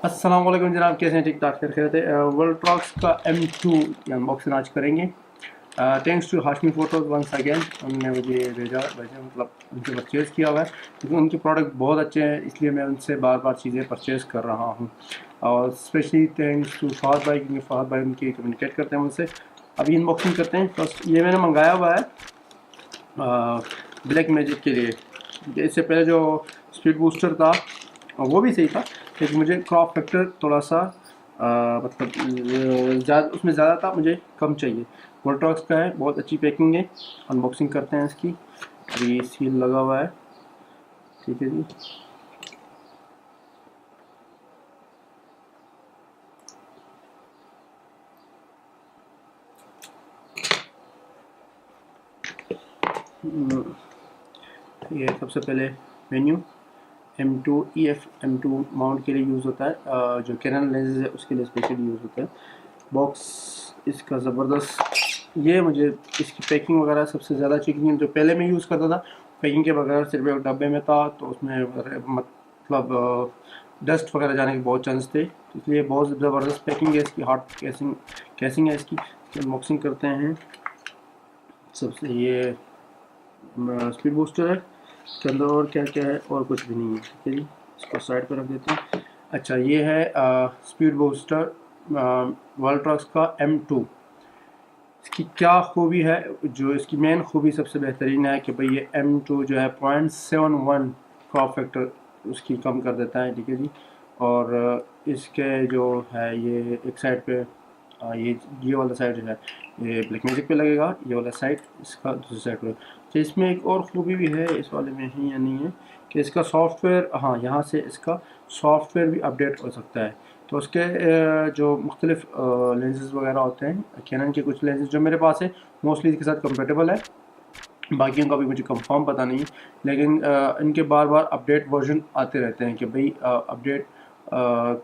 अस्सलाम वालेकुम जनाब, कैसे हैं? ठीक ठाक कर रहे थे। विल्ट्रॉक्स का M2 अनबॉक्सिंग आज करेंगे। Thanks to Hashmi photos once again, उन्होंने मुझे भेजा मतलब उनसे परचेज़ किया हुआ है क्योंकि उनके प्रोडक्ट बहुत अच्छे हैं, इसलिए मैं उनसे बार बार चीज़ें परचेज़ कर रहा हूँ। और स्पेशली थैंक्स टू फहद भाई, क्योंकि फहद भाई उनकी कम्युनिकेट करते हैं मुझसे। अभी अनबॉक्सिंग करते हैं। फर्स्ट ये मैंने मंगाया हुआ है ब्लैक मैजिक के लिए। इससे पहले जो स्पीड बूस्टर था वो भी सही था, लेकिन मुझे क्रॉप फैक्टर थोड़ा सा मतलब ज़्यादा उसमें ज़्यादा था, मुझे कम चाहिए। वोल्ट्रॉक्स का है, बहुत अच्छी पैकिंग है। अनबॉक्सिंग करते हैं इसकी। अभी सील लगा हुआ है, ठीक है जी। ये सबसे पहले menu M2 EF M2 mount के लिए यूज़ होता है, जो कैनन लेंस है उसके लिए स्पेशल यूज़ होता है। बॉक्स इसका ज़बरदस्त, ये मुझे इसकी पैकिंग वगैरह सबसे ज़्यादा चाहिए। जो पहले मैं यूज़ करता था पैकिंग के बगैर सिर्फ एक डब्बे में था, तो उसमें मतलब डस्ट वगैरह जाने के बहुत चांस थे, इसलिए बहुत ज़बरदस्त पैकिंग है इसकी। हार्ड कैसिंग है इसकी। अनबॉक्सिंग करते हैं। सबसे ये स्पीड बूस्टर है, इसके अंदर और क्या क्या है, और कुछ भी नहीं है, ठीक है जी। इसको साइड पर रख देते हैं। अच्छा, ये है स्पीड बूस्टर वोल्ट्रॉक्स का M2। इसकी क्या खूबी है, जो इसकी मेन खूबी सबसे बेहतरीन है कि भाई ये M2 जो है 0.71 क्रॉप फैक्टर उसकी कम कर देता है, ठीक है जी। और इसके जो है ये एक साइड पे ये वाला साइड जो है ये ब्लैक मैजिक पे लगेगा, ये वाला साइड इसका दूसरी साइड पे। तो इसमें एक और खूबी भी है, इस वाले में ही या नहीं है, कि इसका सॉफ्टवेयर, हाँ यहाँ से इसका सॉफ्टवेयर भी अपडेट हो सकता है। तो उसके जो मुख्तलिफ लेंसेज वगैरह होते हैं, कैनन के कुछ लेंसेज जो मेरे पास है मोस्टली इसके साथ कंपेटेबल है, बाकियों का भी मुझे कंफर्म पता नहीं, लेकिन इनके बार बार अपडेट वर्जन आते रहते हैं कि भाई अपडेट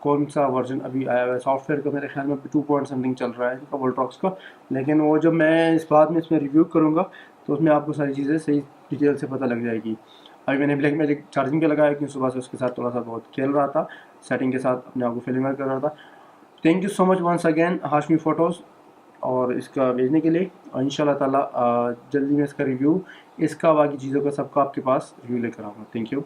कौन सा वर्जन अभी आया हुआ है। सॉफ्टवेयर का मेरे ख्याल में 2 पॉइंट समथिंग चल रहा है इनका वोल्ट्रॉक्स का, लेकिन वो जब मैं इस बाद में इसमें रिव्यू करूँगा तो उसमें आपको सारी चीज़ें सही डिटेल से पता लग जाएगी। अभी मैंने ब्लैक मैजिक चार्जिंग पे लगाया क्योंकि सुबह से उसके साथ थोड़ा सा बहुत खेल रहा था, सेटिंग के साथ अपने आप को फिल्म कर रहा था। Thank you so much once again Hashmi photos और इसका भेजने के लिए। और इंशाल्लाह ताला जल्दी में इसका रिव्यू, इसका बाकी चीज़ों का सबका आपके पास रिव्यू लेकर आऊँगा। Thank you.